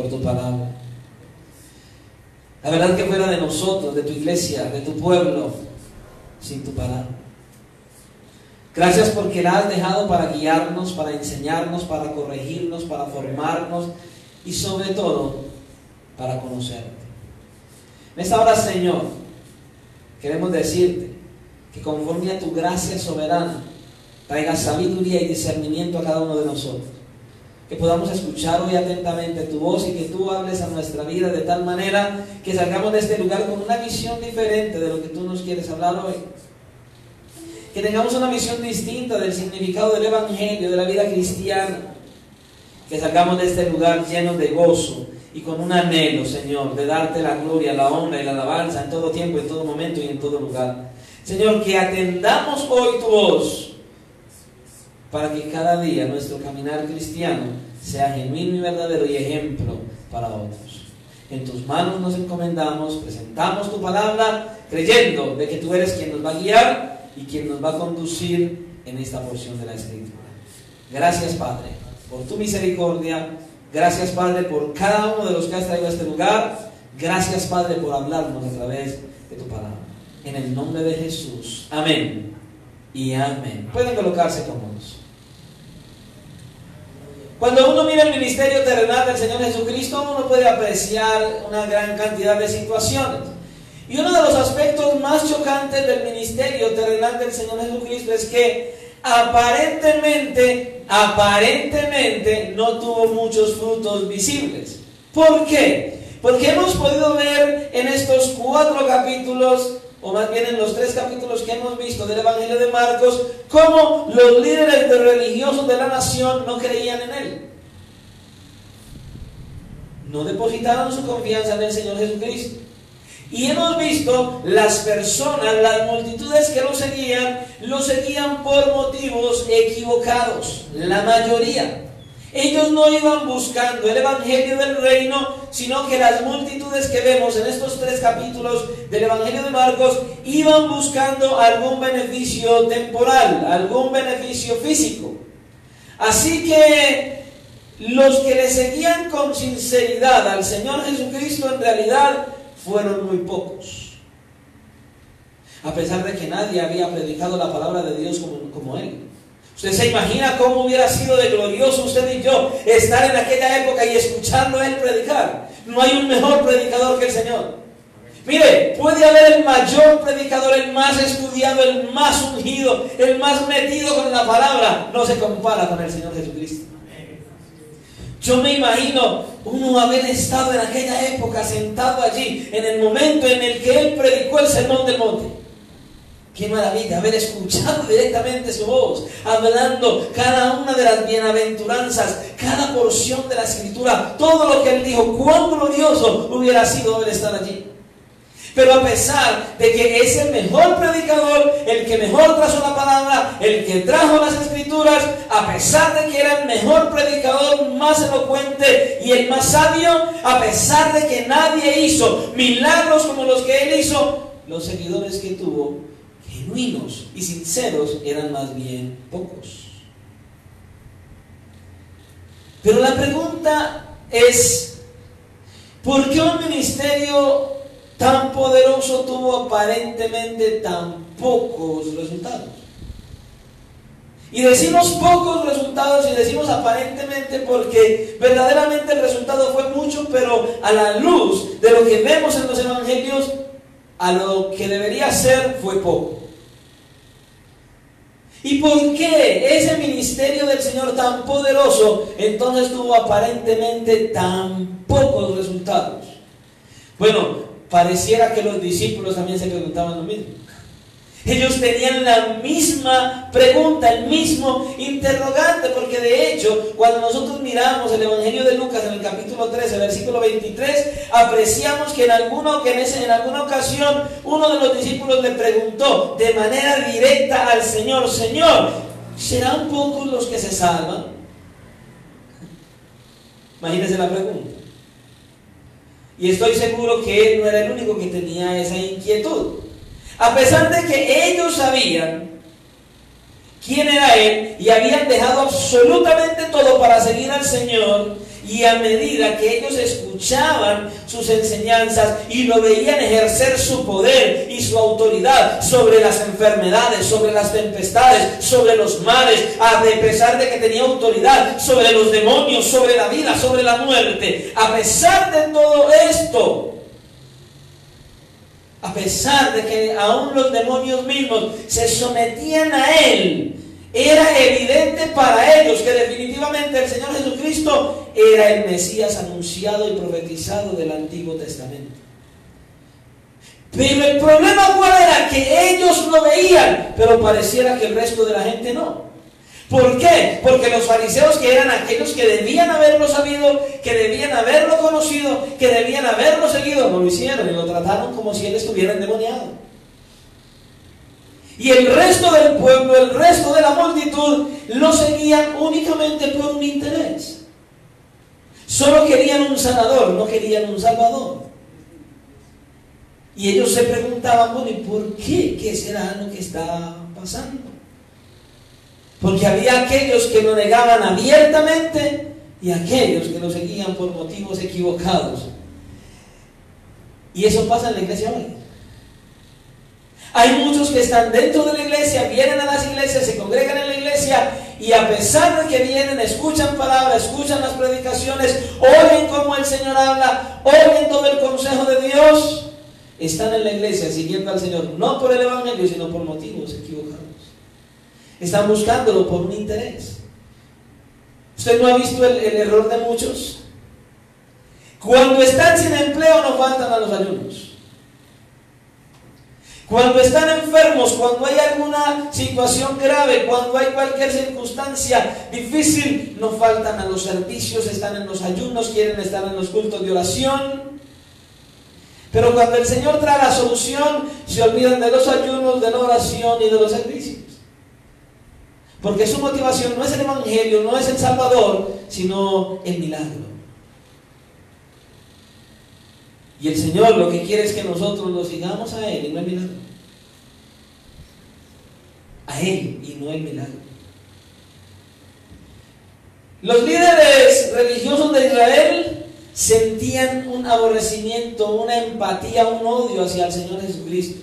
por tu palabra. La verdad que fuera de nosotros, de tu iglesia, de tu pueblo, sin tu palabra. Gracias porque la has dejado para guiarnos, para enseñarnos, para corregirnos, para formarnos y sobre todo para conocerte. En esta hora, Señor, queremos decirte que conforme a tu gracia soberana traiga sabiduría y discernimiento a cada uno de nosotros. Que podamos escuchar hoy atentamente tu voz y que tú hables a nuestra vida de tal manera que salgamos de este lugar con una visión diferente de lo que tú nos quieres hablar hoy. Que tengamos una visión distinta del significado del Evangelio, de la vida cristiana. Que salgamos de este lugar llenos de gozo y con un anhelo, Señor, de darte la gloria, la honra y la alabanza en todo tiempo, en todo momento y en todo lugar. Señor, que atendamos hoy tu voz para que cada día nuestro caminar cristiano sea genuino y verdadero y ejemplo para otros. En tus manos nos encomendamos, presentamos tu palabra, creyendo de que tú eres quien nos va a guiar y quien nos va a conducir en esta porción de la Escritura. Gracias, Padre, por tu misericordia. Gracias, Padre, por cada uno de los que has traído a este lugar. Gracias, Padre, por hablarnos a través de tu palabra. En el nombre de Jesús. Amén y amén. Pueden colocarse cómodos. Cuando uno mira el ministerio terrenal del Señor Jesucristo, uno puede apreciar una gran cantidad de situaciones. Y uno de los aspectos más chocantes del ministerio terrenal del Señor Jesucristo es que aparentemente no tuvo muchos frutos visibles. ¿Por qué? Porque hemos podido ver en estos 4 capítulos, o más bien en los 3 capítulos que hemos visto del Evangelio de Marcos, cómo los líderes religiosos de la nación no creían en Él. No depositaron su confianza en el Señor Jesucristo. Y hemos visto las personas, las multitudes que lo seguían por motivos equivocados, la mayoría. Ellos no iban buscando el Evangelio del Reino, sino que las multitudes que vemos en estos 3 capítulos del Evangelio de Marcos iban buscando algún beneficio temporal, algún beneficio físico. Así que los que le seguían con sinceridad al Señor Jesucristo en realidad fueron muy pocos. A pesar de que nadie había predicado la palabra de Dios como Él. ¿Usted se imagina cómo hubiera sido de glorioso usted y yo estar en aquella época y escucharlo a Él predicar? No hay un mejor predicador que el Señor. Mire, puede haber el mayor predicador, el más estudiado, el más ungido, el más metido con la palabra. No se compara con el Señor Jesucristo. Yo me imagino uno haber estado en aquella época sentado allí, en el momento en el que Él predicó el Sermón del Monte. Qué maravilla haber escuchado directamente su voz, hablando cada una de las bienaventuranzas, cada porción de la Escritura, todo lo que Él dijo. Cuán glorioso hubiera sido Él estar allí. Pero a pesar de que es el mejor predicador, el que mejor trazó la palabra, el que trajo las Escrituras, a pesar de que era el mejor predicador, más elocuente y el más sabio, a pesar de que nadie hizo milagros como los que Él hizo, los seguidores que tuvo, genuinos y sinceros, eran más bien pocos. Pero la pregunta es, ¿por qué un ministerio tan poderoso tuvo aparentemente tan pocos resultados? Y decimos pocos resultados y decimos aparentemente porque verdaderamente el resultado fue mucho, pero a la luz de lo que vemos en los evangelios, a lo que debería ser fue poco. ¿Y por qué ese ministerio del Señor tan poderoso entonces tuvo aparentemente tan pocos resultados? Bueno, pareciera que los discípulos también se preguntaban lo mismo. Ellos tenían la misma pregunta, el mismo interrogante, porque de hecho, cuando nosotros miramos el Evangelio de Lucas en el capítulo 13, versículo 23, apreciamos que en alguna ocasión uno de los discípulos le preguntó de manera directa al Señor: Señor, ¿serán pocos los que se salvan? Imagínese la pregunta. Y estoy seguro que él no era el único que tenía esa inquietud. A pesar de que ellos sabían quién era Él y habían dejado absolutamente todo para seguir al Señor, y a medida que ellos escuchaban sus enseñanzas y lo veían ejercer su poder y su autoridad sobre las enfermedades, sobre las tempestades, sobre los mares, a pesar de que tenía autoridad sobre los demonios, sobre la vida, sobre la muerte, a pesar de todo esto, a pesar de que aún los demonios mismos se sometían a él, era evidente para ellos que definitivamente el Señor Jesucristo era el Mesías anunciado y profetizado del Antiguo Testamento. Pero el problema ¿cuál era? Que ellos lo veían, pero pareciera que el resto de la gente no. ¿Por qué? Porque los fariseos, que eran aquellos que debían haberlo sabido, que debían haberlo conocido, que debían haberlo seguido, no lo hicieron y lo trataron como si él estuviera endemoniado. Y el resto del pueblo, el resto de la multitud, lo seguían únicamente por un interés. Solo querían un sanador, no querían un salvador. Y ellos se preguntaban, bueno, ¿y por qué? ¿Qué será lo que está pasando? Porque había aquellos que lo negaban abiertamente y aquellos que lo seguían por motivos equivocados. Y eso pasa en la iglesia hoy. Hay muchos que están dentro de la iglesia, vienen a las iglesias, se congregan en la iglesia y a pesar de que vienen, escuchan palabras, escuchan las predicaciones, oyen cómo el Señor habla, oyen todo el consejo de Dios, están en la iglesia siguiendo al Señor, no por el evangelio, sino por motivos equivocados. Están buscándolo por un interés. ¿Usted no ha visto el error de muchos? Cuando están sin empleo no faltan a los ayunos. Cuando están enfermos, cuando hay alguna situación grave, cuando hay cualquier circunstancia difícil, no faltan a los servicios, están en los ayunos, quieren estar en los cultos de oración. Pero cuando el Señor trae la solución, se olvidan de los ayunos, de la oración y de los servicios. Porque su motivación no es el evangelio, no es el Salvador, sino el milagro. Y el Señor lo que quiere es que nosotros lo sigamos a Él y no el milagro. A Él y no el milagro. Los líderes religiosos de Israel sentían un aborrecimiento, una empatía, un odio hacia el Señor Jesucristo.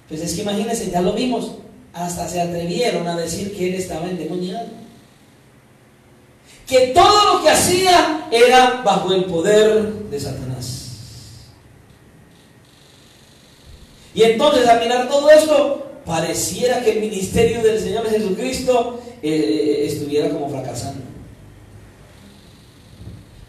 Pues es que imagínense, ya lo vimos, hasta se atrevieron a decir que Él estaba endemoniado. Que todo lo que hacía era bajo el poder de Satanás. Y entonces, al mirar todo esto, pareciera que el ministerio del Señor Jesucristo estuviera como fracasando.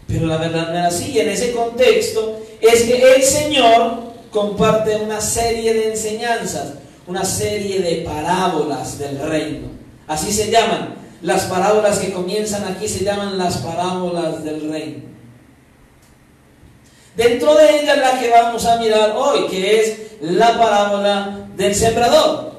Pero la verdad no era así. Y en ese contexto es que el Señor comparte una serie de enseñanzas, una serie de parábolas del reino. Así se llaman. Las parábolas que comienzan aquí se llaman las parábolas del reino. Dentro de ellas la que vamos a mirar hoy, que es la parábola del sembrador.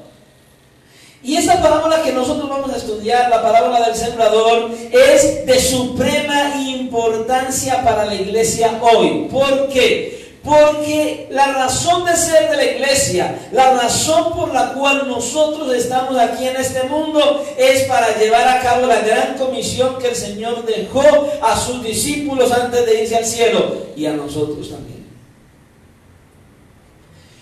Y esa parábola que nosotros vamos a estudiar, la parábola del sembrador, es de suprema importancia para la iglesia hoy. ¿Por qué? Porque la razón de ser de la iglesia, la razón por la cual nosotros estamos aquí en este mundo, es para llevar a cabo la gran comisión que el Señor dejó a sus discípulos antes de irse al cielo, y a nosotros también.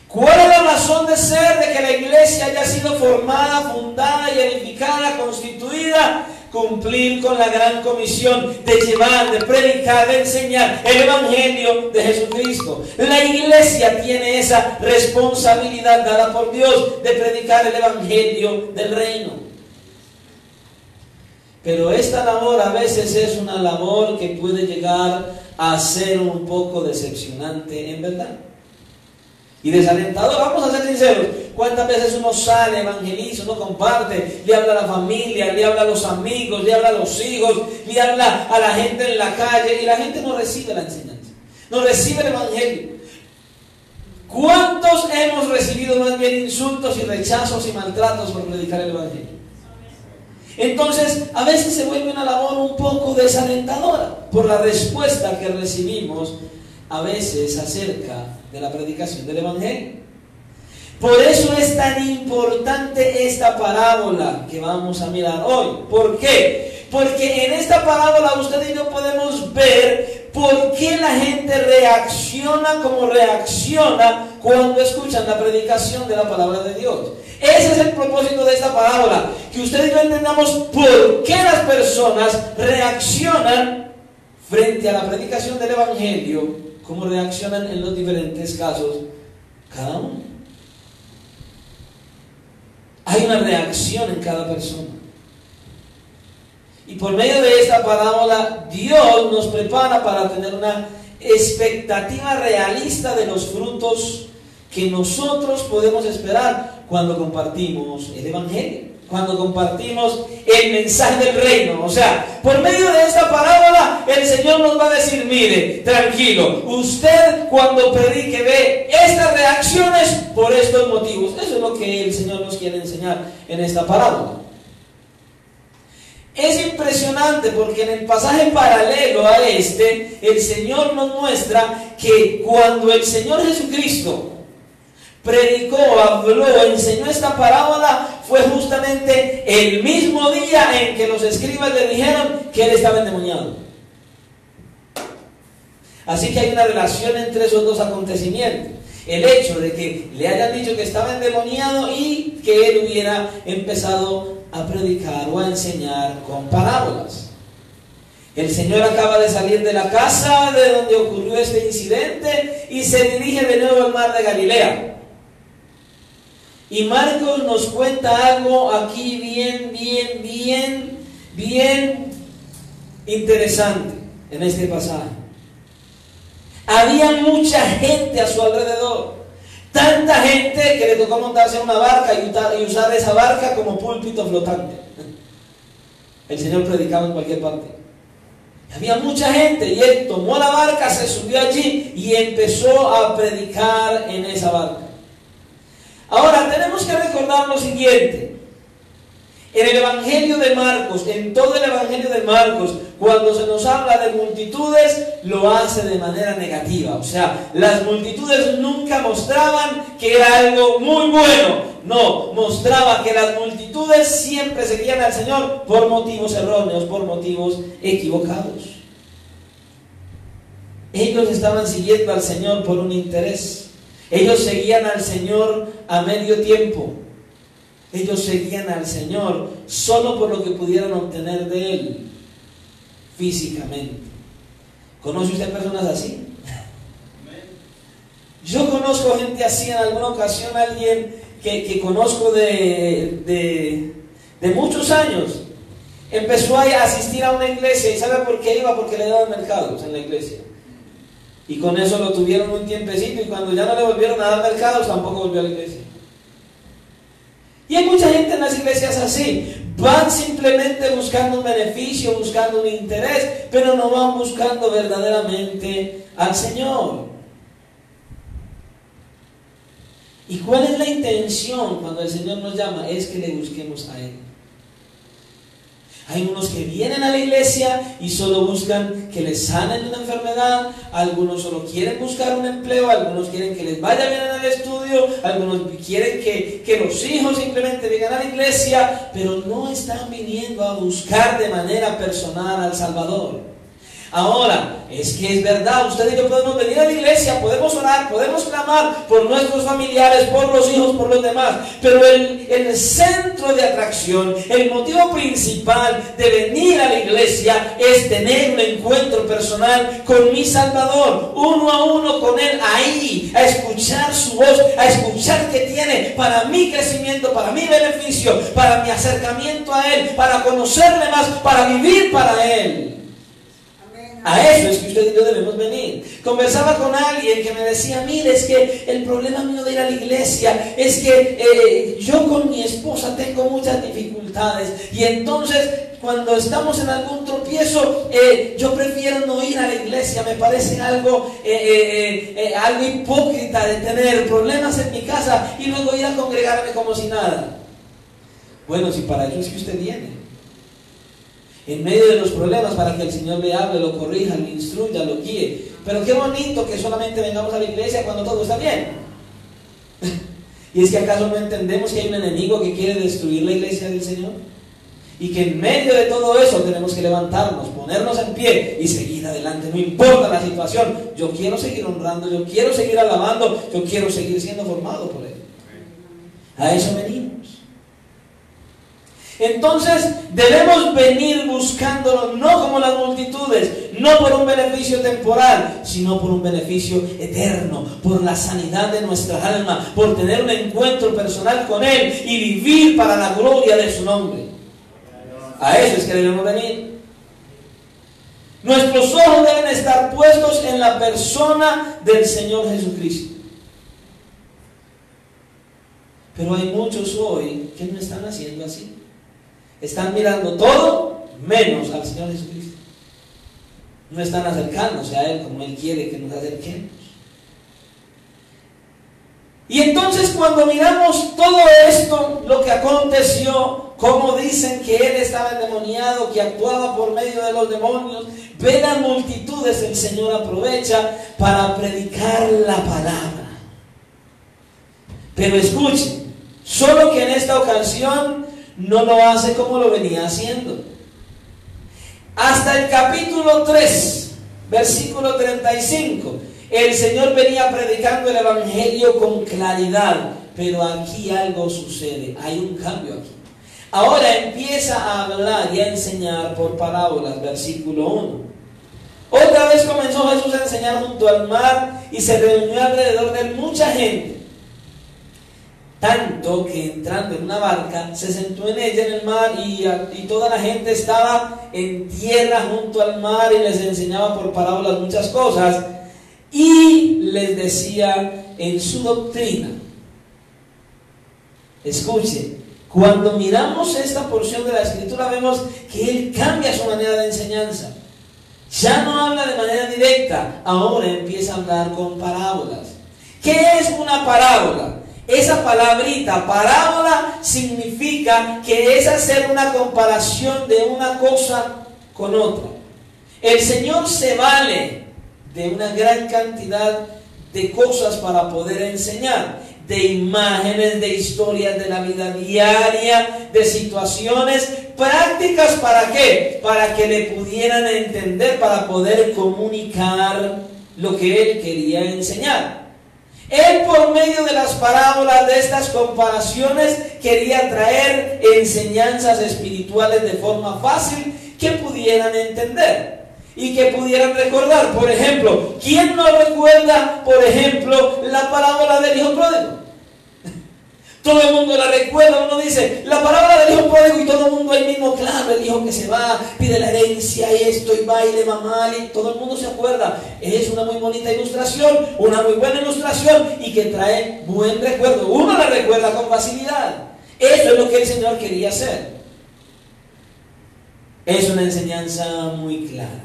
¿Cuál es la razón de ser de que la iglesia haya sido formada, fundada y edificada, constituida? Cumplir con la gran comisión de llevar, de predicar, de enseñar el evangelio de Jesucristo. La iglesia tiene esa responsabilidad dada por Dios de predicar el evangelio del reino. Pero esta labor a veces es una labor que puede llegar a ser un poco decepcionante en verdad. Y desalentador, vamos a ser sinceros. ¿Cuántas veces uno sale, evangeliza, uno comparte, le habla a la familia, le habla a los amigos, le habla a los hijos, le habla a la gente en la calle y la gente no recibe la enseñanza, no recibe el evangelio? ¿Cuántos hemos recibido más bien insultos y rechazos y maltratos por predicar el evangelio? Entonces, a veces se vuelve una labor un poco desalentadora por la respuesta que recibimos a veces acerca de la predicación del evangelio. Por eso es tan importante esta parábola que vamos a mirar hoy. ¿Por qué? Porque en esta parábola usted y yo podemos ver por qué la gente reacciona como reacciona cuando escuchan la predicación de la palabra de Dios. Ese es el propósito de esta parábola, que usted y yo entendamos por qué las personas reaccionan frente a la predicación del Evangelio, cómo reaccionan en los diferentes casos cada uno. Hay una reacción en cada persona. Y por medio de esta parábola, Dios nos prepara para tener una expectativa realista de los frutos que nosotros podemos esperar cuando compartimos el Evangelio, cuando compartimos el mensaje del reino. O sea, por medio de esta parábola, el Señor nos va a decir: mire, tranquilo, usted cuando predique ve estas reacciones por estos motivos. Eso es lo que el Señor nos quiere enseñar en esta parábola. Es impresionante porque en el pasaje paralelo a este, el Señor nos muestra que cuando el Señor Jesucristo predicó, habló, enseñó esta parábola, fue justamente el mismo día en que los escribas le dijeron que él estaba endemoniado. Así que hay una relación entre esos dos acontecimientos. El hecho de que le hayan dicho que estaba endemoniado y que él hubiera empezado a predicar o a enseñar con parábolas. El Señor acaba de salir de la casa de donde ocurrió este incidente y se dirige de nuevo al mar de Galilea. Y Marcos nos cuenta algo aquí bien interesante en este pasaje. Había mucha gente a su alrededor. Tanta gente que le tocó montarse en una barca y usar esa barca como púlpito flotante. El Señor predicaba en cualquier parte. Había mucha gente y él tomó la barca, se subió allí y empezó a predicar en esa barca. Ahora tenemos que recordar lo siguiente. En el Evangelio de Marcos, en todo el Evangelio de Marcos, cuando se nos habla de multitudes, lo hace de manera negativa. O sea, las multitudes nunca mostraban que era algo muy bueno. No, mostraba que las multitudes siempre seguían al Señor por motivos erróneos, por motivos equivocados. Ellos estaban siguiendo al Señor por un interés. Ellos seguían al Señor a medio tiempo. Ellos seguían al Señor solo por lo que pudieran obtener de Él físicamente. ¿Conoce usted personas así? Yo conozco gente así. En alguna ocasión alguien que conozco de muchos años empezó a asistir a una iglesia. ¿Y sabe por qué iba? Porque le daban mercados en la iglesia. Y con eso lo tuvieron un tiempecito, y cuando ya no le volvieron a dar mercados, tampoco volvió a la iglesia. Y hay mucha gente en las iglesias así. Van simplemente buscando un beneficio, buscando un interés, pero no van buscando verdaderamente al Señor. ¿Y cuál es la intención cuando el Señor nos llama? Es que le busquemos a Él. Hay unos que vienen a la iglesia y solo buscan que les sanen una enfermedad, algunos solo quieren buscar un empleo, algunos quieren que les vaya bien en el estudio, algunos quieren que los hijos simplemente vengan a la iglesia, pero no están viniendo a buscar de manera personal al Salvador. Ahora, es que es verdad, usted y yo podemos venir a la iglesia, podemos orar, podemos clamar por nuestros familiares, por los hijos, por los demás, pero el centro de atracción, el motivo principal de venir a la iglesia es tener un encuentro personal con mi Salvador, uno a uno con Él, ahí, a escuchar su voz, a escuchar qué tiene para mi crecimiento, para mi beneficio, para mi acercamiento a Él, para conocerle más, para vivir para Él. A eso es que usted y yo debemos venir. Conversaba con alguien que me decía: mire, es que el problema mío de ir a la iglesia es que yo con mi esposa tengo muchas dificultades, y entonces cuando estamos en algún tropiezo yo prefiero no ir a la iglesia. Me parece algo hipócrita de tener problemas en mi casa y luego ir a congregarme como si nada. Bueno, si para eso es que usted viene, en medio de los problemas, para que el Señor le hable, lo corrija, lo instruya, lo guíe. Pero qué bonito que solamente vengamos a la iglesia cuando todo está bien. ¿Y es que acaso no entendemos que hay un enemigo que quiere destruir la iglesia del Señor? Y que en medio de todo eso tenemos que levantarnos, ponernos en pie y seguir adelante. No importa la situación, yo quiero seguir honrando, yo quiero seguir alabando, yo quiero seguir siendo formado por Él. A eso venimos. Entonces debemos venir buscándolo no como las multitudes, no por un beneficio temporal, sino por un beneficio eterno, por la sanidad de nuestra alma, por tener un encuentro personal con Él y vivir para la gloria de su nombre. A eso es que debemos venir. Nuestros ojos deben estar puestos en la persona del Señor Jesucristo. Pero hay muchos hoy que no están haciendo así. Están mirando todo menos al Señor Jesucristo. No están acercándose a Él como Él quiere que nos acerquemos. Y entonces cuando miramos todo esto, lo que aconteció, como dicen que Él estaba endemoniado, que actuaba por medio de los demonios, ve las multitudes, el Señor aprovecha para predicar la palabra. Pero escuchen, solo que en esta ocasión no lo hace como lo venía haciendo. Hasta el capítulo 3, versículo 35, el Señor venía predicando el Evangelio con claridad, pero aquí algo sucede, hay un cambio aquí. Ahora empieza a hablar y a enseñar por parábolas, versículo 1. Otra vez comenzó Jesús a enseñar junto al mar y se reunió alrededor de él mucha gente. Tanto que entrando en una barca se sentó en ella en el mar y toda la gente estaba en tierra junto al mar y les enseñaba por parábolas muchas cosas y les decía en su doctrina. Escuchen, cuando miramos esta porción de la Escritura vemos que Él cambia su manera de enseñanza. Ya no habla de manera directa, ahora empieza a hablar con parábolas. ¿Qué es una parábola? Esa palabrita, parábola, significa que es hacer una comparación de una cosa con otra. El Señor se vale de una gran cantidad de cosas para poder enseñar, de imágenes, de historias de la vida diaria, de situaciones prácticas. ¿Para qué? Para que le pudieran entender, para poder comunicar lo que Él quería enseñar. Él, por medio de las parábolas, de estas comparaciones, quería traer enseñanzas espirituales de forma fácil que pudieran entender y que pudieran recordar. Por ejemplo, ¿quién no recuerda, por ejemplo, la parábola del hijo pródigo? Todo el mundo la recuerda. Uno dice la parábola del hijo pródigo y todo el mundo ahí mismo, claro, el hijo que se va, pide la herencia y esto y va y le va mal y todo el mundo se acuerda. Es una muy bonita ilustración, una muy buena ilustración y que trae buen recuerdo. Uno la recuerda con facilidad. Eso es lo que el Señor quería hacer. Es una enseñanza muy clara.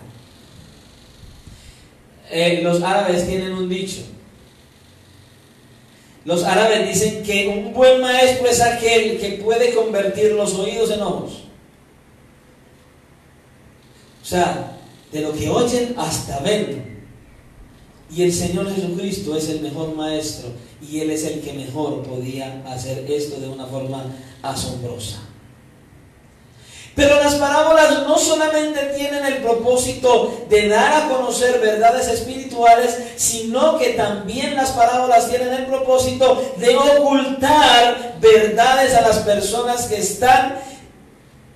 Los árabes tienen un dicho. Los árabes dicen que un buen maestro es aquel que puede convertir los oídos en ojos. O sea, de lo que oyen hasta ven. Y el Señor Jesucristo es el mejor maestro y Él es el que mejor podía hacer esto de una forma asombrosa. Pero las parábolas no solamente tienen el propósito de dar a conocer verdades espirituales, sino que también las parábolas tienen el propósito de ocultar verdades a las personas que están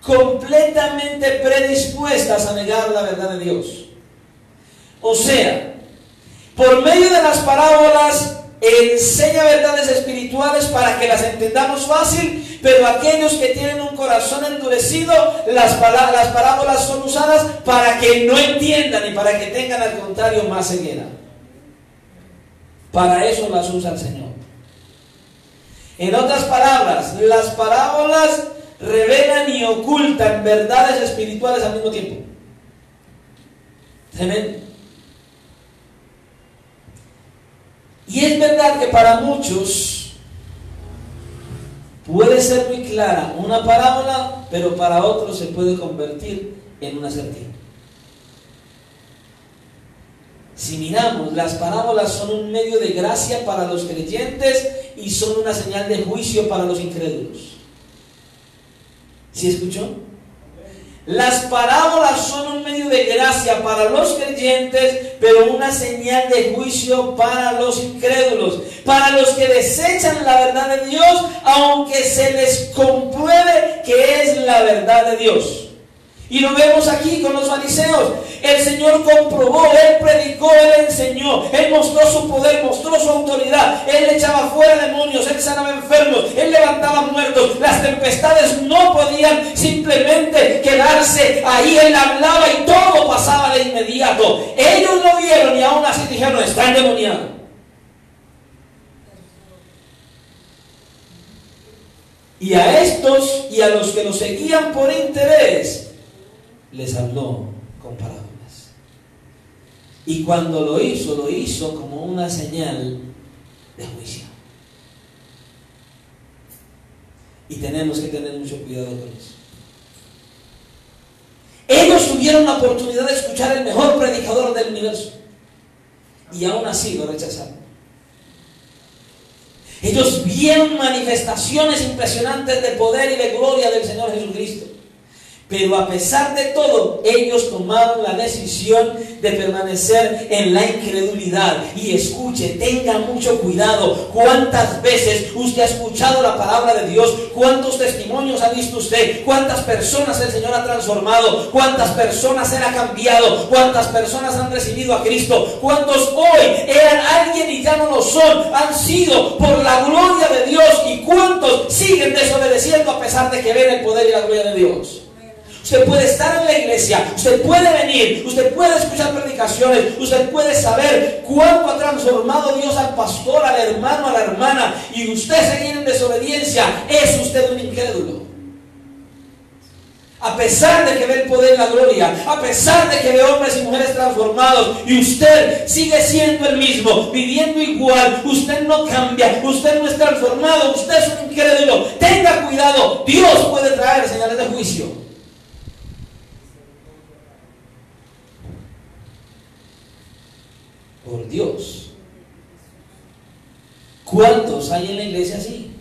completamente predispuestas a negar la verdad de Dios. O sea, por medio de las parábolas enseña verdades espirituales para que las entendamos fácil, pero aquellos que tienen un corazón endurecido, las parábolas son usadas para que no entiendan y para que tengan al contrario más ceguera. Para eso las usa el Señor. En otras palabras, las parábolas revelan y ocultan verdades espirituales al mismo tiempo. Tremendo. Y es verdad que para muchos puede ser muy clara una parábola, pero para otros se puede convertir en un acertijo. Si miramos, las parábolas son un medio de gracia para los creyentes y son una señal de juicio para los incrédulos. ¿Sí escuchó? Las parábolas son un medio de gracia para los creyentes, pero una señal de juicio para los incrédulos, para los que desechan la verdad de Dios, aunque se les compruebe que es la verdad de Dios. Y lo vemos aquí con los fariseos. El Señor comprobó, Él predicó, Él enseñó, Él mostró su poder, mostró su autoridad. Él echaba fuera demonios, Él sanaba enfermos, Él levantaba muertos. Las tempestades no podían simplemente quedarse ahí. Él hablaba y todo pasaba de inmediato. Ellos lo vieron y aún así dijeron: está endemoniado. Y a estos y a los que lo seguían por interés, les habló con parábolas. Y cuando lo hizo como una señal de juicio. Y tenemos que tener mucho cuidado con eso. Ellos tuvieron la oportunidad de escuchar el mejor predicador del universo, y aún así lo rechazaron. Ellos vieron manifestaciones impresionantes de poder y de gloria del Señor Jesucristo. Pero a pesar de todo, ellos tomaron la decisión de permanecer en la incredulidad. Y escuche, tenga mucho cuidado. ¿Cuántas veces usted ha escuchado la palabra de Dios? ¿Cuántos testimonios ha visto usted? ¿Cuántas personas el Señor ha transformado? ¿Cuántas personas Él ha cambiado? ¿Cuántas personas han recibido a Cristo? ¿Cuántos hoy eran alguien y ya no lo son? Han sido por la gloria de Dios. ¿Y cuántos siguen desobedeciendo a pesar de que ven el poder y la gloria de Dios? Usted puede estar en la iglesia, usted puede venir, usted puede escuchar predicaciones, usted puede saber cuánto ha transformado Dios al pastor, al hermano, a la hermana, y usted seguir en desobediencia. Es usted un incrédulo. A pesar de que ve el poder y la gloria, a pesar de que ve hombres y mujeres transformados, y usted sigue siendo el mismo, viviendo igual, usted no cambia, usted no es transformado, usted es un incrédulo. Tenga cuidado, Dios puede traer señales de juicio. Por Dios. ¿Cuántos hay en la iglesia así?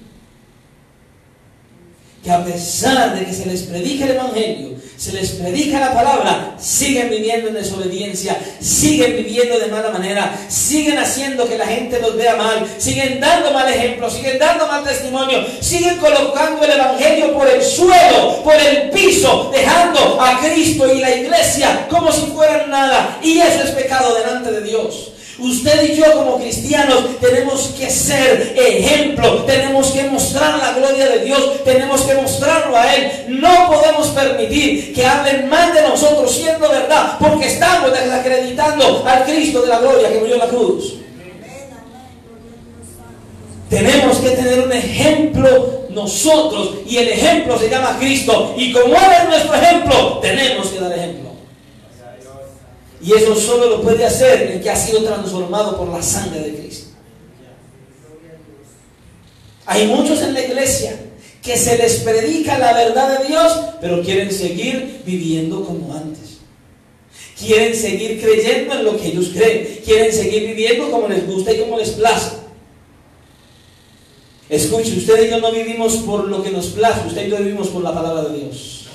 Que a pesar de que se les predica el evangelio, se les predica la palabra, siguen viviendo en desobediencia, siguen viviendo de mala manera, siguen haciendo que la gente los vea mal, siguen dando mal ejemplo, siguen dando mal testimonio, siguen colocando el evangelio por el suelo, por el piso, dejando a Cristo y la iglesia como si fueran nada. Y eso es pecado delante de Dios. Usted y yo como cristianos tenemos que ser ejemplo, tenemos que mostrar la gloria de Dios, tenemos que mostrarlo a Él. No podemos permitir que hablen mal de nosotros siendo verdad, porque estamos desacreditando al Cristo de la gloria que murió en la cruz. Tenemos que tener un ejemplo nosotros, y el ejemplo se llama Cristo, y como Él es nuestro ejemplo, tenemos que dar ejemplo. Y eso solo lo puede hacer el que ha sido transformado por la sangre de Cristo. Hay muchos en la iglesia que se les predica la verdad de Dios, pero quieren seguir viviendo como antes. Quieren seguir creyendo en lo que ellos creen. Quieren seguir viviendo como les gusta y como les place. Escuche, usted y yo no vivimos por lo que nos place, usted y yo vivimos por la palabra de Dios.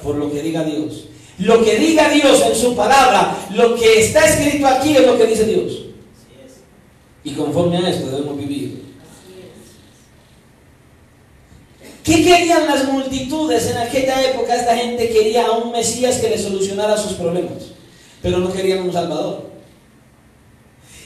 Por lo que diga Dios. Lo que diga Dios en su palabra, lo que está escrito aquí es lo que dice Dios. Y conforme a esto debemos vivir. ¿Qué querían las multitudes en aquella época? Esta gente quería a un Mesías que le solucionara sus problemas, pero no querían un Salvador.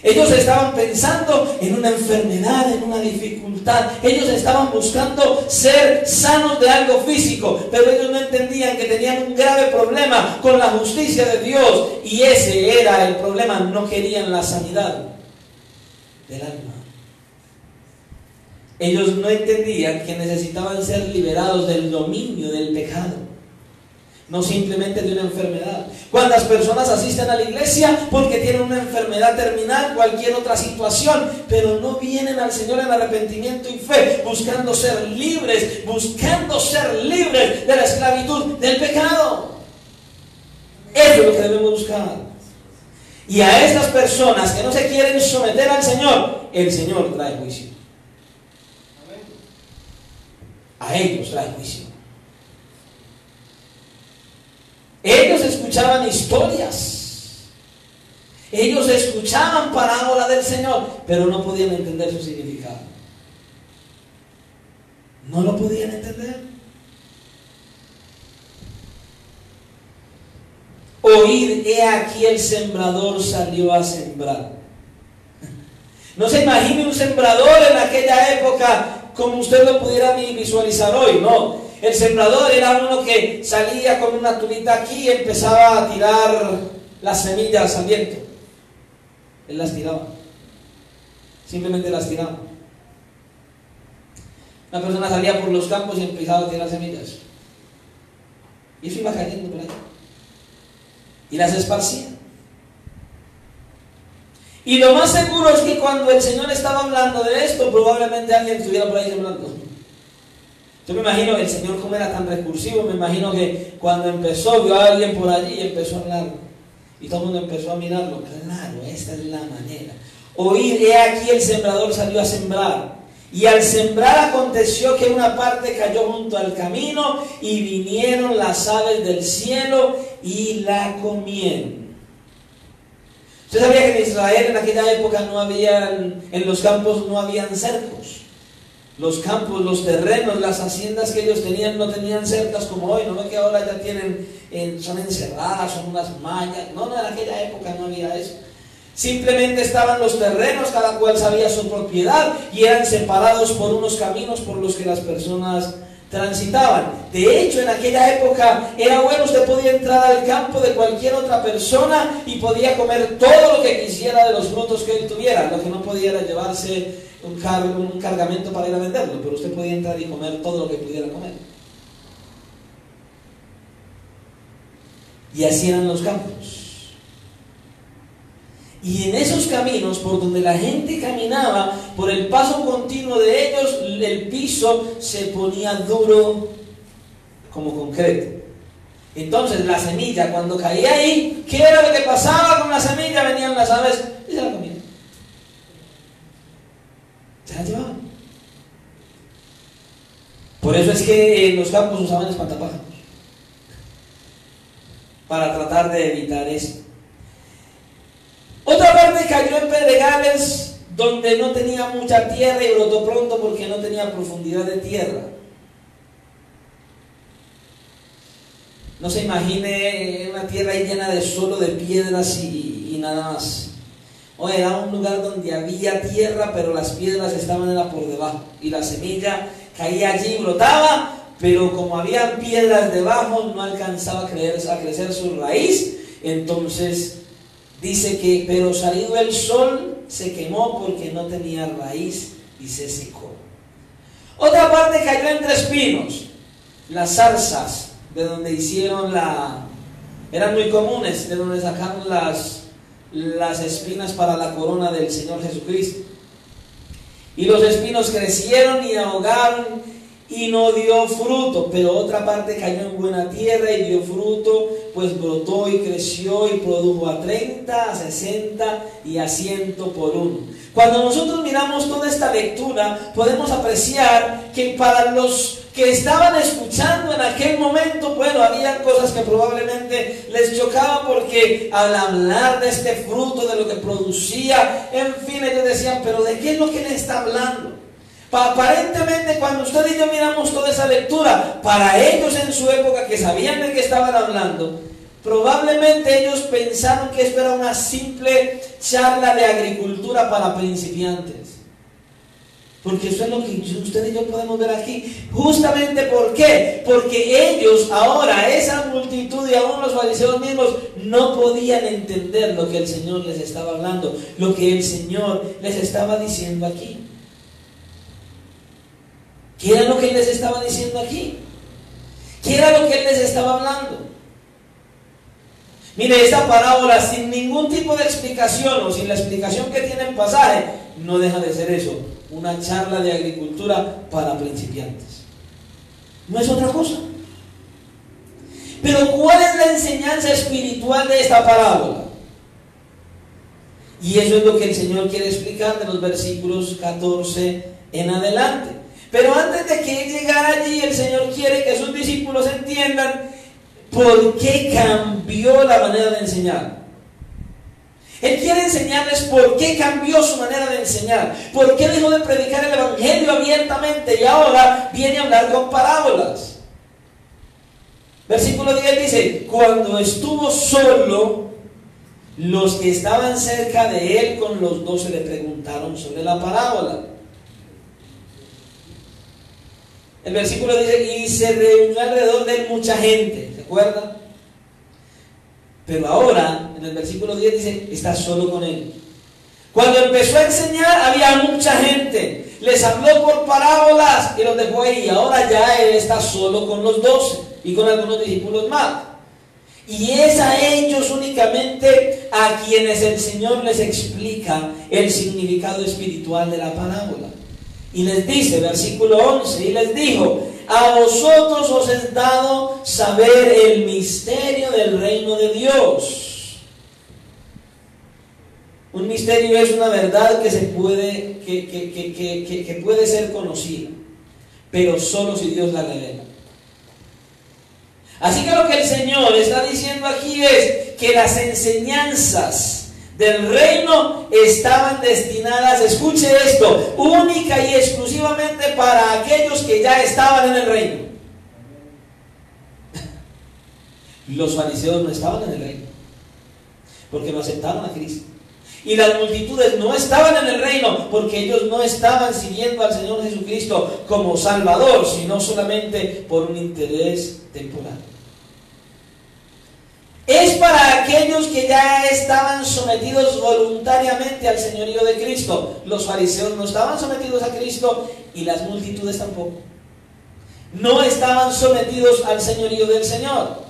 Ellos estaban pensando en una enfermedad, en una dificultad. Ellos estaban buscando ser sanos de algo físico, pero ellos no entendían que tenían un grave problema con la justicia de Dios. Y ese era el problema. No querían la sanidad del alma. Ellos no entendían que necesitaban ser liberados del dominio del pecado, no simplemente de una enfermedad. ¿Cuántas personas asisten a la iglesia porque tienen una enfermedad terminal, cualquier otra situación, pero no vienen al Señor en arrepentimiento y fe, buscando ser libres de la esclavitud del pecado? Eso es lo que debemos buscar. Y a estas personas que no se quieren someter al Señor, el Señor trae juicio. A ellos trae juicio. Ellos escuchaban historias. Ellos escuchaban parábolas del Señor, pero no podían entender su significado. No lo podían entender. Oíd, he aquí el sembrador salió a sembrar. No se imagine un sembrador en aquella época como usted lo pudiera visualizar hoy, no. El sembrador era uno que salía con una tulita aquí y empezaba a tirar las semillas al viento. Él las tiraba. Simplemente las tiraba. Una persona salía por los campos y empezaba a tirar semillas. Y eso iba cayendo por ahí. Y las esparcía. Y lo más seguro es que cuando el Señor estaba hablando de esto, probablemente alguien estuviera por ahí sembrando. Yo me imagino que el Señor, como era tan recursivo, me imagino que cuando empezó, vio a alguien por allí y empezó a hablar. Y todo el mundo empezó a mirarlo. Claro, esta es la manera. Oíd, he aquí el sembrador salió a sembrar. Y al sembrar aconteció que una parte cayó junto al camino y vinieron las aves del cielo y la comieron. ¿Usted sabía que en Israel en aquella época no habían, en los campos no habían cercos? Los campos, los terrenos, las haciendas que ellos tenían no tenían cercas como hoy. No ve que ahora ya tienen, son encerradas, son unas mallas. No, en aquella época no había eso. Simplemente estaban los terrenos, cada cual sabía su propiedad y eran separados por unos caminos por los que las personas transitaban. De hecho, en aquella época era bueno, usted podía entrar al campo de cualquier otra persona y podía comer todo lo que quisiera de los frutos que él tuviera. Lo que no podía era llevarse un cargamento para ir a venderlo, pero usted podía entrar y comer todo lo que pudiera comer. Y así eran los campos. Y en esos caminos por donde la gente caminaba, por el paso continuo de ellos, el piso se ponía duro como concreto. Entonces la semilla, cuando caía ahí, ¿qué era lo que pasaba con la semilla? Venían las aves y se la comían. Se la llevaban. Por eso es que en los campos usaban espantapájaros, para tratar de evitar eso. Otra parte cayó en pedregales donde no tenía mucha tierra y brotó pronto porque no tenía profundidad de tierra. No se imagine una tierra llena de solo de piedras y nada más. Oye, era un lugar donde había tierra, pero las piedras estaban por debajo. Y la semilla caía allí, brotaba, pero como había piedras debajo, no alcanzaba a crecer su raíz. Entonces dice que, pero salido el sol, se quemó porque no tenía raíz y se secó. Otra parte cayó entre espinos. Las zarzas, de donde hicieron eran muy comunes, de donde sacaron las espinas para la corona del Señor Jesucristo. Y los espinos crecieron y ahogaron y no dio fruto, pero otra parte cayó en buena tierra y dio fruto, pues brotó y creció y produjo a 30, a 60 y a 100 por uno. Cuando nosotros miramos toda esta lectura, podemos apreciar que para los que estaban escuchando en aquel momento, bueno, había cosas que probablemente les chocaba porque al hablar de este fruto, de lo que producía, en fin, ellos decían, pero ¿de qué es lo que le está hablando? Aparentemente, cuando usted y yo miramos toda esa lectura, para ellos en su época que sabían de qué estaban hablando, probablemente ellos pensaron que esto era una simple charla de agricultura para principiantes. Porque eso es lo que usted y yo podemos ver aquí. Justamente ¿por qué? Porque ellos ahora, esa multitud y aún los fariseos mismos, no podían entender lo que el Señor les estaba hablando, lo que el Señor les estaba diciendo aquí. ¿Qué era lo que Él les estaba diciendo aquí? ¿Qué era lo que Él les estaba hablando? Mire, esta parábola sin ningún tipo de explicación o sin la explicación que tiene el pasaje, no deja de ser eso, una charla de agricultura para principiantes. No es otra cosa. Pero ¿cuál es la enseñanza espiritual de esta parábola? Y eso es lo que el Señor quiere explicar de los versículos 14 en adelante. Pero antes de que Él llegara allí, el Señor quiere que sus discípulos entiendan por qué cambió la manera de enseñar. Él quiere enseñarles por qué cambió su manera de enseñar, por qué dejó de predicar el evangelio abiertamente y ahora viene a hablar con parábolas. Versículo 10 dice: cuando estuvo solo, los que estaban cerca de él con los 12 le preguntaron sobre la parábola. El versículo dice: y se reunió alrededor de él mucha gente. ¿Se acuerdan? Pero ahora, en el versículo 10 dice: está solo con él. Cuando empezó a enseñar, había mucha gente. Les habló por parábolas y los dejó ahí. Ahora ya él está solo con los 12 y con algunos discípulos más. Y es a ellos únicamente a quienes el Señor les explica el significado espiritual de la parábola. Y les dice, versículo 11, y les dijo: a vosotros os es dado saber el misterio del reino de Dios. Un misterio es una verdad que se puede, que puede ser conocida, pero solo si Dios la revela. Así que lo que el Señor está diciendo aquí es que las enseñanzas del reino estaban destinadas, escuche esto, única y exclusivamente para aquellos que ya estaban en el reino. Los fariseos no estaban en el reino, porque no aceptaron a Cristo. Y las multitudes no estaban en el reino, porque ellos no estaban siguiendo al Señor Jesucristo como Salvador, sino solamente por un interés temporal. Es para aquellos que ya estaban sometidos voluntariamente al señorío de Cristo. Los fariseos no estaban sometidos a Cristo y las multitudes tampoco. No estaban sometidos al señorío del Señor.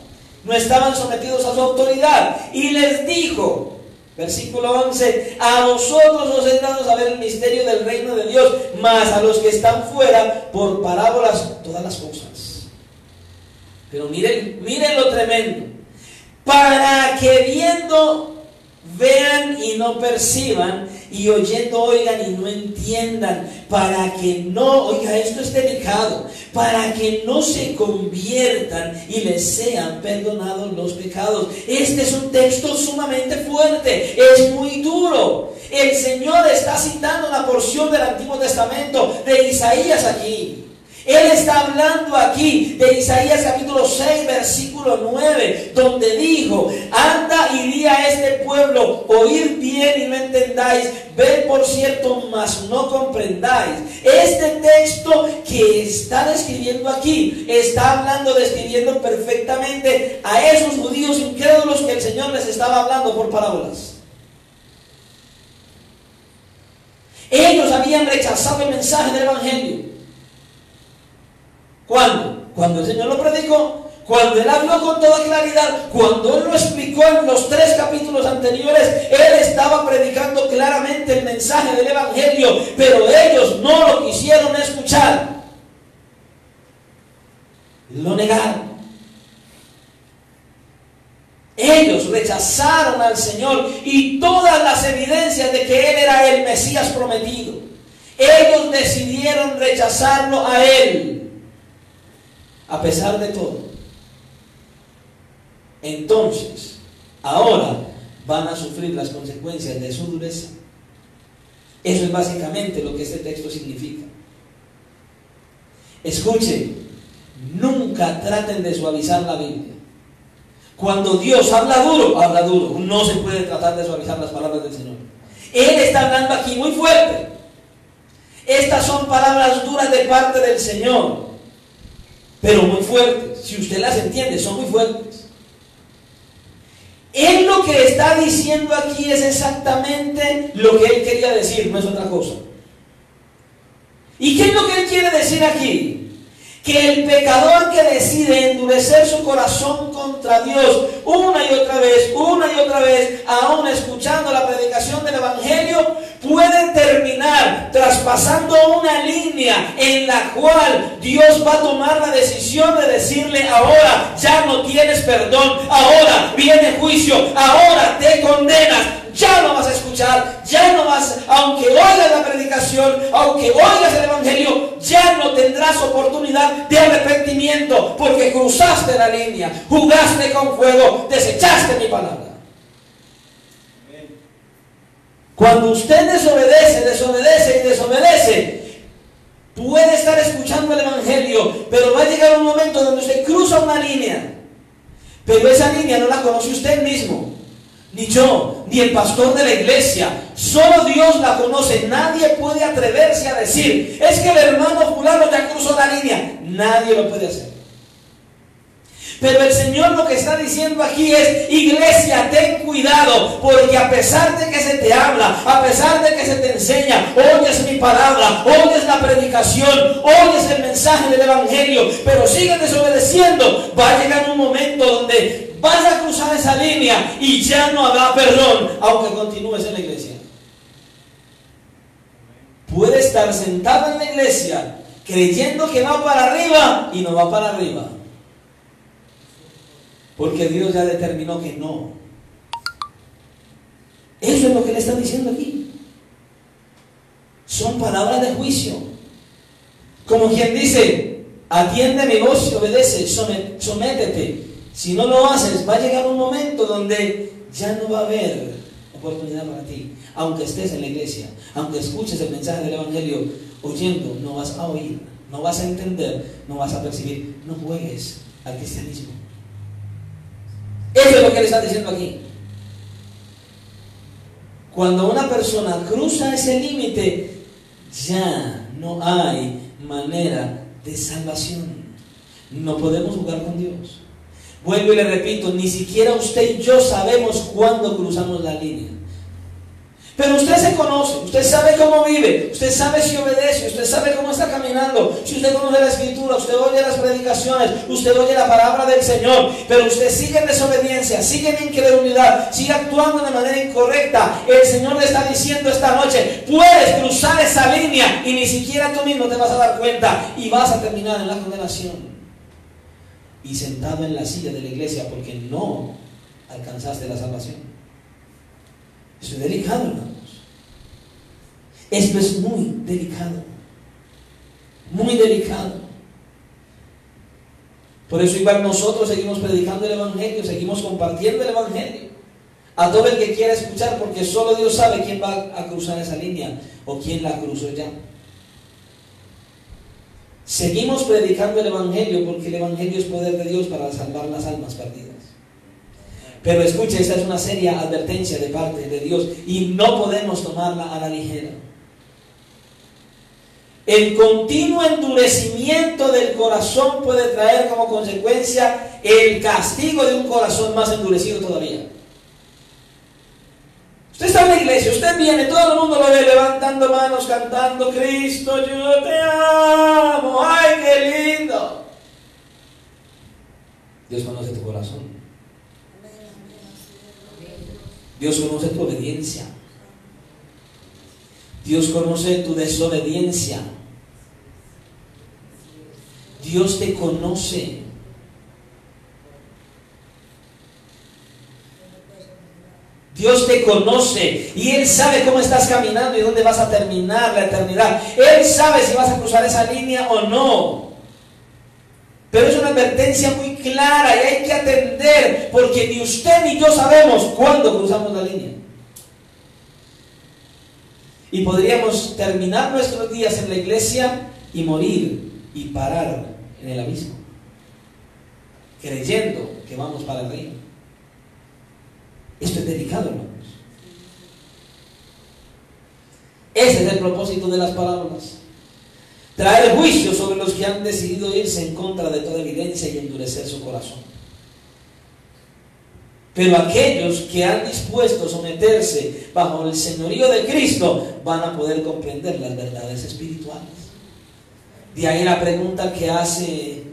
No estaban sometidos a su autoridad. Y les dijo, versículo 11: a vosotros os he dado saber el misterio del reino de Dios, mas a los que están fuera, por parábolas todas las cosas. Pero miren lo tremendo. Para que viendo vean y no perciban, y oyendo oigan y no entiendan, para que no, oiga, esto es delicado, para que no se conviertan y les sean perdonados los pecados. Este es un texto sumamente fuerte, es muy duro. El Señor está citando una porción del Antiguo Testamento, de Isaías aquí. Él está hablando aquí de Isaías capítulo 6 versículo 9, donde dijo: anda y di a este pueblo, oíd bien y no entendáis, ved por cierto, mas no comprendáis. Este texto que está describiendo aquí, está hablando, describiendo perfectamente a esos judíos incrédulos que el Señor les estaba hablando por parábolas. Ellos habían rechazado el mensaje del evangelio. ¿Cuándo? Cuando el Señor lo predicó, cuando Él habló con toda claridad, cuando Él lo explicó en los 3 capítulos anteriores. Él estaba predicando claramente el mensaje del evangelio, pero ellos no lo quisieron escuchar. Lo negaron. Ellos rechazaron al Señor y todas las evidencias de que Él era el Mesías prometido. Ellos decidieron rechazarlo a Él. A pesar de todo. Entonces, ahora van a sufrir las consecuencias de su dureza. Eso es básicamente lo que este texto significa. Escuchen, nunca traten de suavizar la Biblia. Cuando Dios habla duro, no se puede tratar de suavizar las palabras del Señor. Él está hablando aquí muy fuerte. Estas son palabras duras de parte del Señor, pero muy fuertes. Si usted las entiende, son muy fuertes. Él lo que está diciendo aquí es exactamente lo que Él quería decir, no es otra cosa. ¿Y qué es lo que Él quiere decir aquí? Que el pecador que decide endurecer su corazón contra Dios una y otra vez, aún escuchando la predicación del evangelio, puede terminar traspasando una línea en la cual Dios va a tomar la decisión de decirle: ahora ya no tienes perdón, ahora viene juicio, ahora te condenas, ya no vas a escuchar, ya no vas, aunque oigas la predicación, aunque oigas el evangelio, ya ya no tendrás oportunidad de arrepentimiento, porque cruzaste la línea, jugaste con fuego, desechaste mi palabra. Cuando usted desobedece, puede estar escuchando el Evangelio, pero va a llegar un momento donde usted cruza una línea, pero esa línea no la conoce usted mismo, ni yo, ni el pastor de la iglesia. Solo Dios la conoce. Nadie puede atreverse a decir, es que el hermano fulano ya cruzó la línea. Nadie lo puede hacer. Pero el Señor lo que está diciendo aquí es: iglesia, ten cuidado, porque a pesar de que se te habla, a pesar de que se te enseña, oyes mi palabra, oyes la predicación, oyes el mensaje del Evangelio, pero sigues desobedeciendo, va a llegar un momento donde vas a cruzar esa línea y ya no habrá perdón, aunque continúes en la iglesia. Puede estar sentado en la iglesia creyendo que va para arriba y no va para arriba, porque Dios ya determinó que no. Eso es lo que le está diciendo aquí. Son palabras de juicio. Como quien dice: atiende mi voz y obedece, sométete. Si no lo haces, va a llegar un momento donde ya no va a haber oportunidad para ti. Aunque estés en la iglesia, aunque escuches el mensaje del Evangelio, oyendo, no vas a oír, no vas a entender, no vas a percibir. No juegues al cristianismo. Eso es lo que le está diciendo aquí. Cuando una persona cruza ese límite, ya no hay manera de salvación. No podemos jugar con Dios. Vuelvo y le repito, ni siquiera usted y yo sabemos cuándo cruzamos la línea. Pero usted se conoce, usted sabe cómo vive, usted sabe si obedece, usted sabe cómo está caminando. Si usted conoce la Escritura, usted oye las predicaciones, usted oye la palabra del Señor, pero usted sigue en desobediencia, sigue en incredulidad, sigue actuando de manera incorrecta. El Señor le está diciendo esta noche: puedes cruzar esa línea y ni siquiera tú mismo te vas a dar cuenta, y vas a terminar en la condenación y sentado en la silla de la iglesia, porque no alcanzaste la salvación. Eso es delicado, hermanos. Esto es muy delicado. Muy delicado. Por eso igual nosotros seguimos predicando el Evangelio, seguimos compartiendo el Evangelio a todo el que quiera escuchar, porque solo Dios sabe quién va a cruzar esa línea o quién la cruzó ya. Seguimos predicando el Evangelio porque el Evangelio es poder de Dios para salvar las almas perdidas. Pero escuche, esta es una seria advertencia de parte de Dios y no podemos tomarla a la ligera. El continuo endurecimiento del corazón puede traer como consecuencia el castigo de un corazón más endurecido todavía. Usted está en la iglesia, usted viene, todo el mundo lo ve levantando manos, cantando: Cristo, yo te amo, ay, qué lindo. Dios conoce tu corazón. Dios conoce tu obediencia. Dios conoce tu desobediencia. Dios te conoce. Dios te conoce y Él sabe cómo estás caminando y dónde vas a terminar la eternidad. Él sabe si vas a cruzar esa línea o no. Pero es una advertencia muy clara y hay que atender, porque ni usted ni yo sabemos cuándo cruzamos la línea. Y podríamos terminar nuestros días en la iglesia y morir y parar en el abismo, creyendo que vamos para el reino. Esto es delicado, hermanos. Ese es el propósito de las parábolas: traer juicio sobre los que han decidido irse en contra de toda evidencia y endurecer su corazón. Pero aquellos que han dispuesto a someterse bajo el señorío de Cristo van a poder comprender las verdades espirituales. De ahí la pregunta que hace,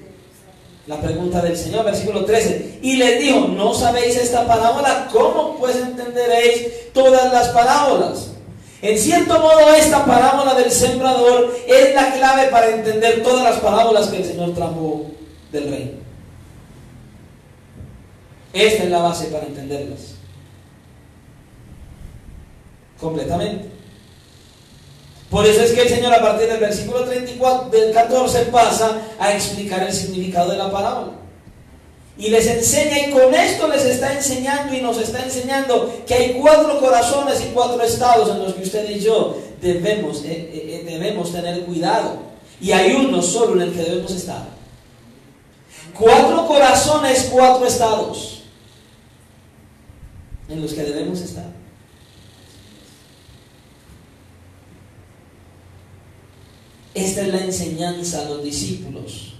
la pregunta del Señor, versículo 13: y les dijo: ¿no sabéis esta parábola? ¿Cómo pues entenderéis todas las parábolas? En cierto modo, esta parábola del sembrador es la clave para entender todas las parábolas que el Señor trajo del reino. Esta es la base para entenderlas completamente. Por eso es que el Señor a partir del versículo 34, del 14 pasa a explicar el significado de la parábola. Y les enseña, y con esto les está enseñando y nos está enseñando que hay 4 corazones y 4 estados en los que usted y yo debemos tener cuidado. Y hay uno solo en el que debemos estar. 4 corazones, 4 estados en los que debemos estar. Esta es la enseñanza a los discípulos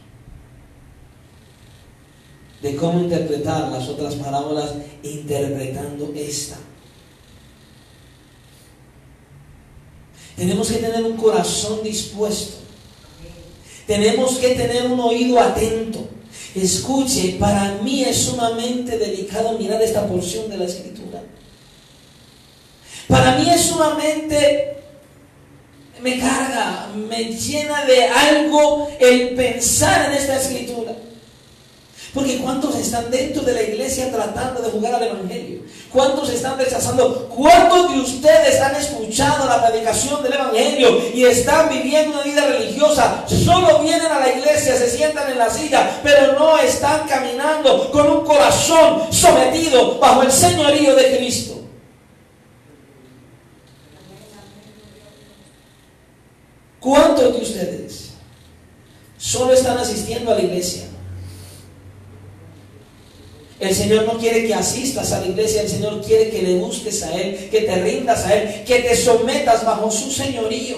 de cómo interpretar las otras parábolas, interpretando esta. Tenemos que tener un corazón dispuesto. Tenemos que tener un oído atento. Escuche, para mí es sumamente delicado mirar esta porción de la Escritura. Para mí es sumamente... me carga, me llena de algo el pensar en esta Escritura. Porque ¿cuántos están dentro de la iglesia tratando de jugar al Evangelio? ¿Cuántos están rechazando? ¿Cuántos de ustedes han escuchado la predicación del Evangelio y están viviendo una vida religiosa? Solo vienen a la iglesia, se sientan en la silla, pero no están caminando con un corazón sometido bajo el señorío de Cristo. ¿Cuántos de ustedes solo están asistiendo a la iglesia? El Señor no quiere que asistas a la iglesia, el Señor quiere que le busques a Él, que te rindas a Él, que te sometas bajo su señorío.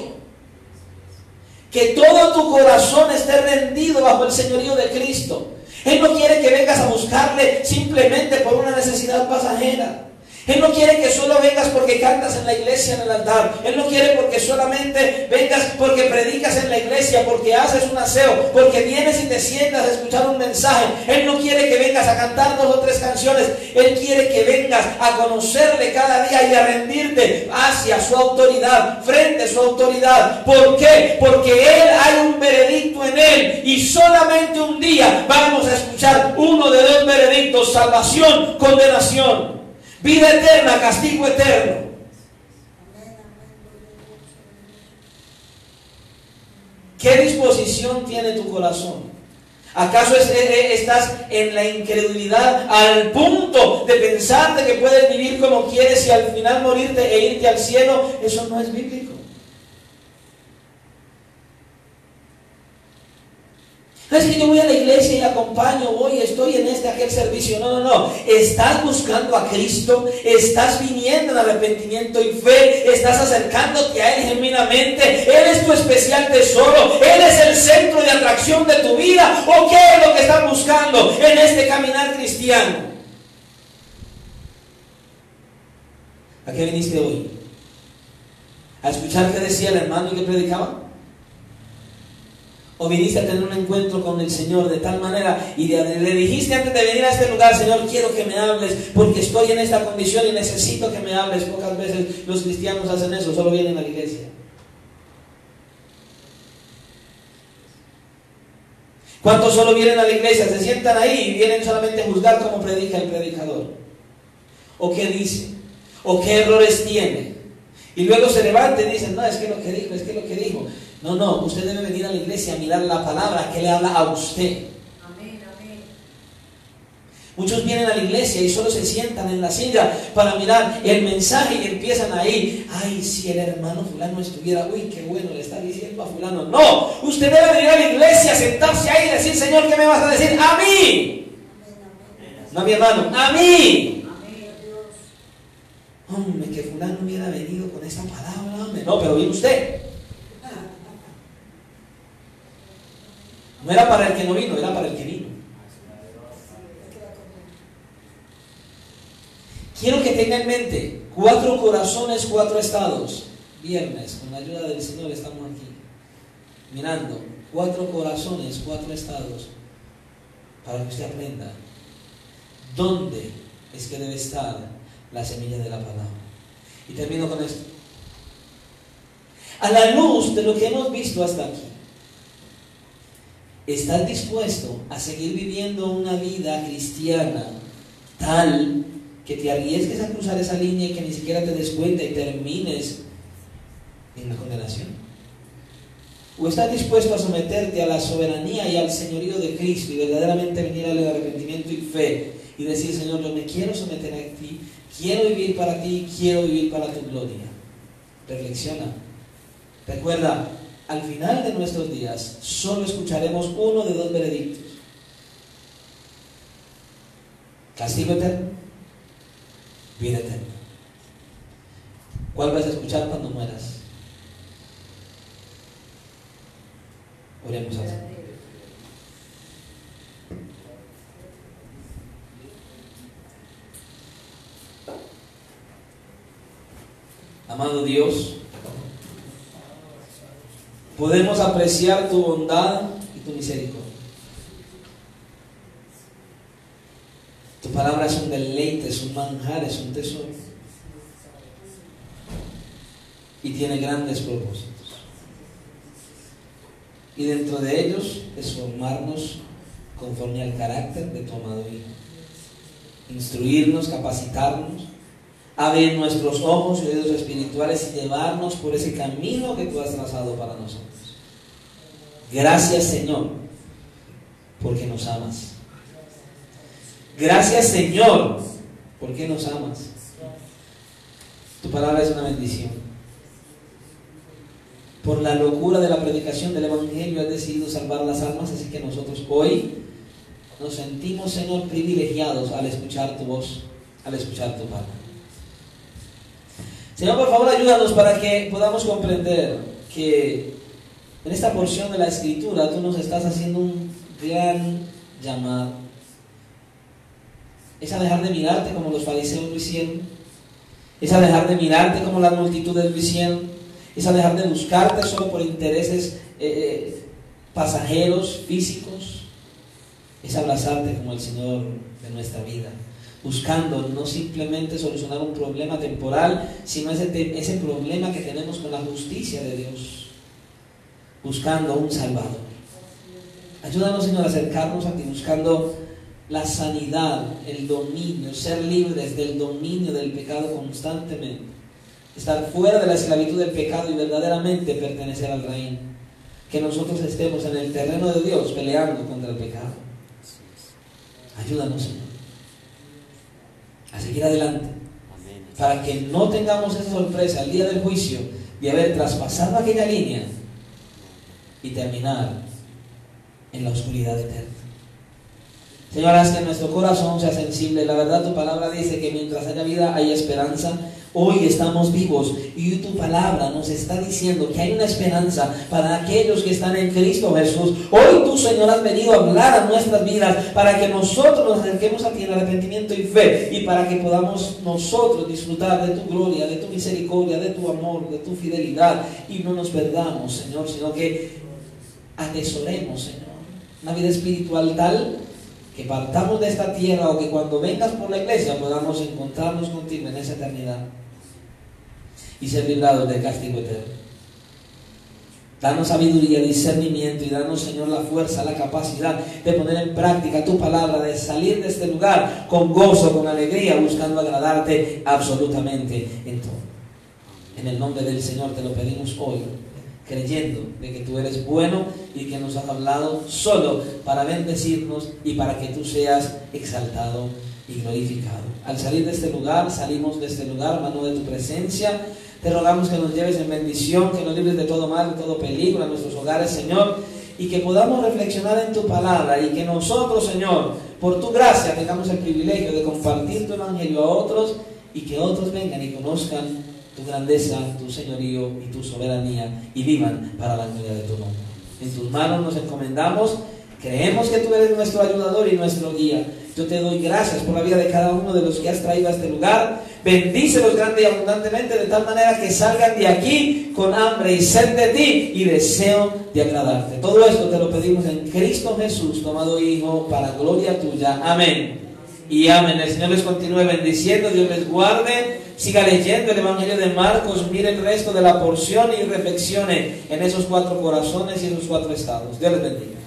Que todo tu corazón esté rendido bajo el señorío de Cristo. Él no quiere que vengas a buscarle simplemente por una necesidad pasajera. Él no quiere que solo vengas porque cantas en la iglesia, en el altar. Él no quiere porque solamente vengas porque predicas en la iglesia, porque haces un aseo, porque vienes y te sientas a escuchar un mensaje. Él no quiere que vengas a cantar 2 o 3 canciones. Él quiere que vengas a conocerle cada día y a rendirte hacia su autoridad, frente a su autoridad. ¿Por qué? Porque Él, hay un veredicto en Él, y solamente un día vamos a escuchar uno de 2 veredictos: salvación, condenación. Vida eterna, castigo eterno. ¿Qué disposición tiene tu corazón? ¿Acaso estás en la incredulidad al punto de pensar de que puedes vivir como quieres y al final morirte e irte al cielo? Eso no es bíblico. No es que yo voy a la iglesia y acompaño, voy, estoy en aquel servicio. No. Estás buscando a Cristo, estás viniendo en arrepentimiento y fe, estás acercándote a Él genuinamente. Él es tu especial tesoro, Él es el centro de atracción de tu vida. ¿O qué es lo que estás buscando en este caminar cristiano? ¿A qué viniste hoy? ¿A escuchar qué decía el hermano y qué predicaba? ¿O viniste a tener un encuentro con el Señor de tal manera y le dijiste antes de venir a este lugar: Señor, quiero que me hables porque estoy en esta condición y necesito que me hables? Pocas veces los cristianos hacen eso, solo vienen a la iglesia. ¿Cuántos solo vienen a la iglesia, se sientan ahí y vienen solamente a juzgar cómo predica el predicador? ¿O qué dice? ¿O qué errores tiene? Y luego se levantan y dicen: no, es que lo que dijo, es que lo que dijo. No, usted debe venir a la iglesia a mirar la palabra que le habla a usted. Amén. Muchos vienen a la iglesia y solo se sientan en la silla para mirar el mensaje y empiezan ahí: ay, si el hermano fulano estuviera, uy, qué bueno le está diciendo a fulano. No, usted debe venir a la iglesia, sentarse ahí y decir: Señor, ¿qué me vas a decir a mí? No a mi hermano, a mí. Hombre, que fulano hubiera venido con esta palabra, hombre. No, pero viene usted. No era para el que no vino, era para el que vino. Quiero que tenga en mente 4 corazones, 4 estados. Viernes, con la ayuda del Señor, estamos aquí mirando 4 corazones, 4 estados, para que usted aprenda dónde es que debe estar la semilla de la palabra. Y termino con esto. A la luz de lo que hemos visto hasta aquí, ¿estás dispuesto a seguir viviendo una vida cristiana tal que te arriesgues a cruzar esa línea y que ni siquiera te des cuenta y termines en la condenación? ¿O estás dispuesto a someterte a la soberanía y al señorío de Cristo y verdaderamente venir al arrepentimiento y fe y decir, Señor, yo me quiero someter a ti, quiero vivir para ti, quiero vivir para tu gloria? Reflexiona. Recuerda, al final de nuestros días solo escucharemos uno de dos veredictos: castigo eterno, vida eterna. ¿Cuál vas a escuchar cuando mueras? Oremos a Dios. Amado Dios, podemos apreciar tu bondad y tu misericordia. Tu palabra es un deleite, es un manjar, es un tesoro. Y tiene grandes propósitos. Y dentro de ellos es formarnos conforme al carácter de tu amado Hijo. Instruirnos, capacitarnos, abrir nuestros ojos y oídos espirituales y llevarnos por ese camino que tú has trazado para nosotros. Gracias, Señor, porque nos amas. Gracias, Señor, porque nos amas. Tu palabra es una bendición. Por la locura de la predicación del Evangelio has decidido salvar las almas, así que nosotros hoy nos sentimos, Señor, privilegiados al escuchar tu voz, al escuchar tu palabra. Señor, por favor, ayúdanos para que podamos comprender que en esta porción de la Escritura tú nos estás haciendo un gran llamado. Es a dejar de mirarte como los fariseos lo hicieron, es a dejar de mirarte como las multitudes lo hicieron, es a dejar de buscarte solo por intereses pasajeros, físicos, es abrazarte como el Señor de nuestra vida, buscando no simplemente solucionar un problema temporal, sino ese problema que tenemos con la justicia de Dios, buscando un Salvador. Ayúdanos, Señor, a acercarnos a ti, buscando la sanidad, el dominio, ser libres del dominio del pecado constantemente, estar fuera de la esclavitud del pecado y verdaderamente pertenecer al reino. Que nosotros estemos en el terreno de Dios peleando contra el pecado. Ayúdanos, Señor, a seguir adelante, para que no tengamos esa sorpresa al día del juicio de haber traspasado aquella línea y terminar en la oscuridad eterna. Señor, haz que nuestro corazón sea sensible. La verdad, tu palabra dice que mientras haya vida hay esperanza. Hoy estamos vivos y tu palabra nos está diciendo que hay una esperanza para aquellos que están en Cristo Jesús. Hoy tú, Señor, has venido a hablar a nuestras vidas para que nosotros nos acerquemos a ti en arrepentimiento y fe, y para que podamos nosotros disfrutar de tu gloria, de tu misericordia, de tu amor, de tu fidelidad, y no nos perdamos, Señor, sino que atesoremos, Señor, una vida espiritual tal que partamos de esta tierra, o que cuando vengas por la iglesia podamos encontrarnos contigo en esa eternidad y ser librados del castigo eterno. Danos sabiduría, discernimiento, y danos, Señor, la fuerza, la capacidad de poner en práctica tu palabra, de salir de este lugar con gozo, con alegría, buscando agradarte absolutamente en todo. En el nombre del Señor te lo pedimos hoy, creyendo de que tú eres bueno y que nos has hablado solo para bendecirnos y para que tú seas exaltado y glorificado. Al salir de este lugar, salimos de este lugar, mano de tu presencia. Te rogamos que nos lleves en bendición, que nos libres de todo mal, de todo peligro, en nuestros hogares, Señor, y que podamos reflexionar en tu palabra, y que nosotros, Señor, por tu gracia, tengamos el privilegio de compartir tu evangelio a otros, y que otros vengan y conozcan tu grandeza, tu señorío y tu soberanía, y vivan para la gloria de tu nombre. En tus manos nos encomendamos. Creemos que tú eres nuestro ayudador y nuestro guía. Yo te doy gracias por la vida de cada uno de los que has traído a este lugar. Bendícelos grande y abundantemente, de tal manera que salgan de aquí con hambre y sed de ti y deseo de agradarte. Todo esto te lo pedimos en Cristo Jesús, tu amado Hijo, para gloria tuya. Amén y amén. El Señor les continúe bendiciendo, Dios les guarde. Siga leyendo el Evangelio de Marcos, mire el resto de la porción y reflexione en esos 4 corazones y esos 4 estados. Dios les bendiga.